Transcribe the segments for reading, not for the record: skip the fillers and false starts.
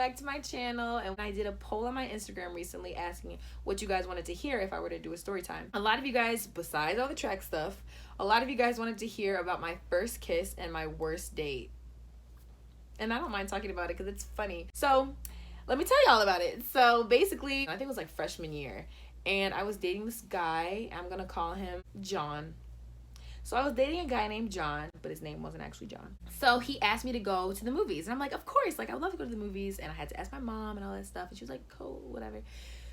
back to my channel. And I did a poll on my Instagram recently asking what you guys wanted to hear if I were to do a story time. A lot of you guys, besides all the track stuff, a lot of you guys wanted to hear about my first kiss and my worst date. And I don't mind talking about it because it's funny. So let me tell y'all about it. So basically, I think it was like freshman year, and I was dating this guy. I'm gonna call him John. So I was dating a guy named John, but his name wasn't actually John. So he asked me to go to the movies. And I'm like, of course, like I would love to go to the movies. And I had to ask my mom and all that stuff. And she was like, cool, whatever.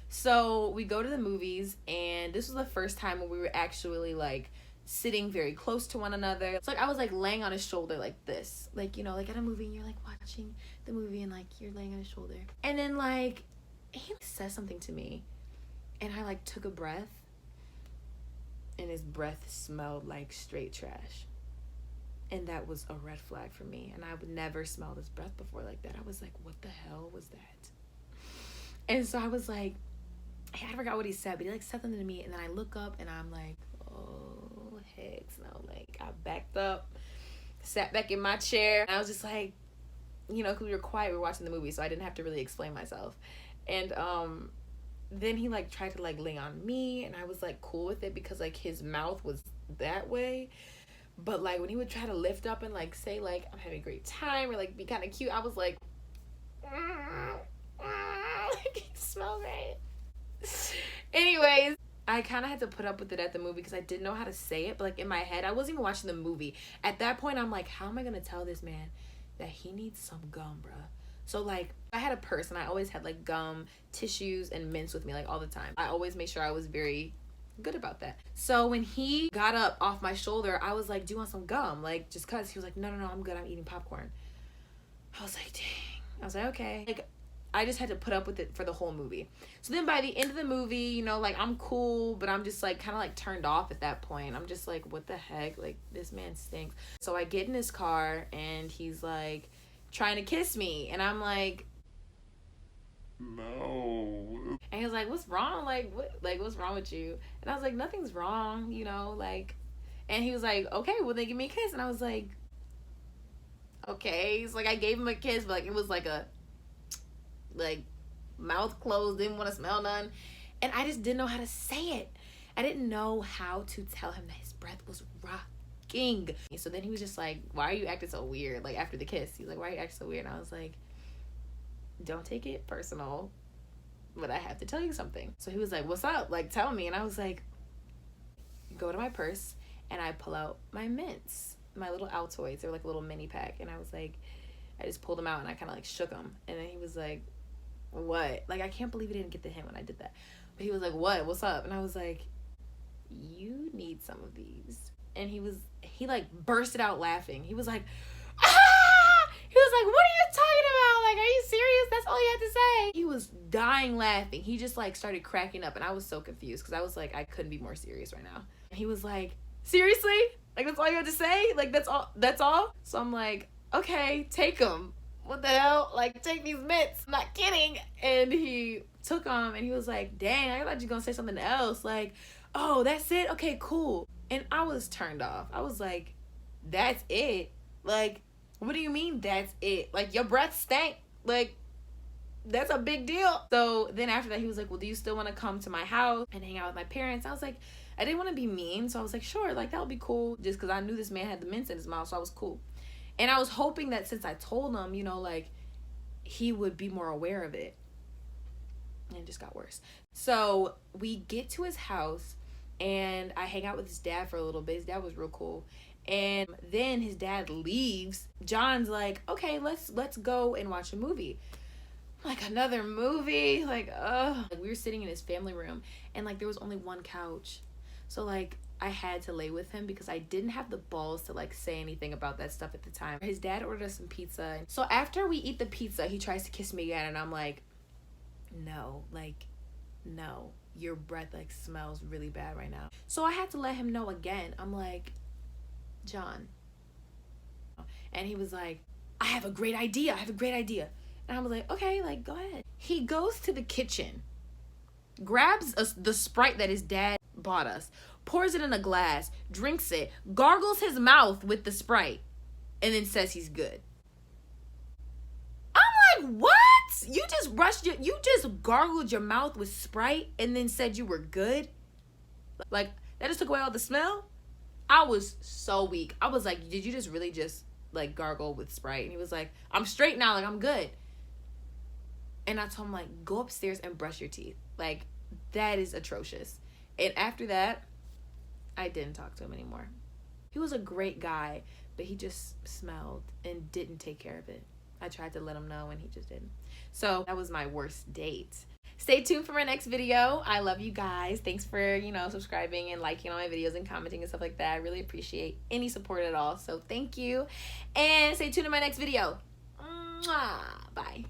So we go to the movies, and this was the first time when we were actually like sitting very close to one another. It's like I was like laying on his shoulder like this. Like, you know, like at a movie and you're like watching the movie and like you're laying on his shoulder. And then like he says something to me, and I like took a breath. And his breath smelled like straight trash. And that was a red flag for me. And I would never smelled his breath before like that. I was like, what the hell was that? And so I was like, I forgot what he said, but he like said something to me. And then I look up and I'm like, oh, heck no. Like I backed up, sat back in my chair. And I was just like, you know, because we were quiet, we were watching the movie, so I didn't have to really explain myself. And then he like tried to like lay on me, and I was like cool with it because like his mouth was that way. But like when he would try to lift up and like say like I'm having a great time or like be kind of cute, I was like like he smells right. Anyways, I kind of had to put up with it at the movie because I didn't know how to say it. But like in my head, I wasn't even watching the movie at that point. I'm like, how am I gonna tell this man that he needs some gum, bruh? So like I had a purse, and I always had like gum, tissues, and mints with me like all the time. I always made sure I was very good about that. So when he got up off my shoulder, I was like, do you want some gum? Like just cause. He was like, no, I'm good, I'm eating popcorn. I was like, dang. I was like, okay. Like I just had to put up with it for the whole movie. So then by the end of the movie, you know, like I'm cool, but I'm just like kind of like turned off at that point. I'm just like, what the heck? Like this man stinks. So I get in his car, and he's like trying to kiss me, and I'm like, no. And he was like, what's wrong? Like what's wrong with you? And I was like, nothing's wrong, you know, like. And he was like, okay, well then give me a kiss. And I was like, okay. So like I gave him a kiss, but like it was like a like mouth closed, didn't want to smell none, and I just didn't know how to say it. I didn't know how to tell him that his breath was rocking. So then he was just like, why are you acting so weird? Like after the kiss, he's like, why are you acting so weird? And I was like, don't take it personal, but I have to tell you something. So he was like, what's up? Like tell me. And I was like, go to my purse, and I pull out my mints, my little Altoids. They were like a little mini pack. And I was like, I just pulled them out, and I kind of like shook them. And then he was like, what? Like I can't believe he didn't get the hint when I did that. But he was like, what's up? And I was like, you need some of these. And he like bursted out laughing. He was like, ah! He was like, what are you talking about? Like, are you serious? That's all you had to say. He was dying laughing. He just like started cracking up, and I was so confused because I was like, I couldn't be more serious right now. And he was like, seriously? Like that's all you had to say? Like that's all? So I'm like, okay, take them. What the hell? Like, take these mints. I'm not kidding. And he took them, and he was like, dang, I thought you were gonna say something else. Like, oh, that's it? Okay, cool. And I was turned off. I was like, that's it? Like, what do you mean that's it? Like, your breath stank. Like, that's a big deal. So then after that, he was like, well, do you still want to come to my house and hang out with my parents? I was like, I didn't want to be mean. So I was like, sure, like, that would be cool. Just because I knew this man had the mints in his mouth, so I was cool. And I was hoping that since I told him, you know, like, he would be more aware of it. And it just got worse. So we get to his house, and I hang out with his dad for a little bit. His dad was real cool. And then his dad leaves. John's like, okay, let's go and watch a movie. Like, another movie? Like, ugh. Like, we were sitting in his family room, and like there was only one couch. So like I had to lay with him because I didn't have the balls to like say anything about that stuff at the time. His dad ordered us some pizza. So after we eat the pizza, he tries to kiss me again, and I'm like, no, like, no, your breath like smells really bad right now. So I had to let him know again. I'm like, John. And he was like, I have a great idea. And I was like, okay, like, go ahead. He goes to the kitchen, grabs the Sprite that his dad bought us, pours it in a glass, drinks it, gargles his mouth with the Sprite, and then says he's good. I'm like, what? You just gargled your mouth with Sprite and then said you were good? Like, that just took away all the smell? I was so weak. I was like, did you just really just, like, gargle with Sprite? And he was like, I'm straight now. Like, I'm good. And I told him, like, go upstairs and brush your teeth. Like, that is atrocious. And after that, I didn't talk to him anymore. He was a great guy, but he just smelled and didn't take care of it. I tried to let him know and he just didn't. So that was my worst date. Stay tuned for my next video. I love you guys. Thanks for, subscribing and liking all my videos and commenting and stuff like that. I really appreciate any support at all. So thank you. And stay tuned to my next video. Mwah. Bye.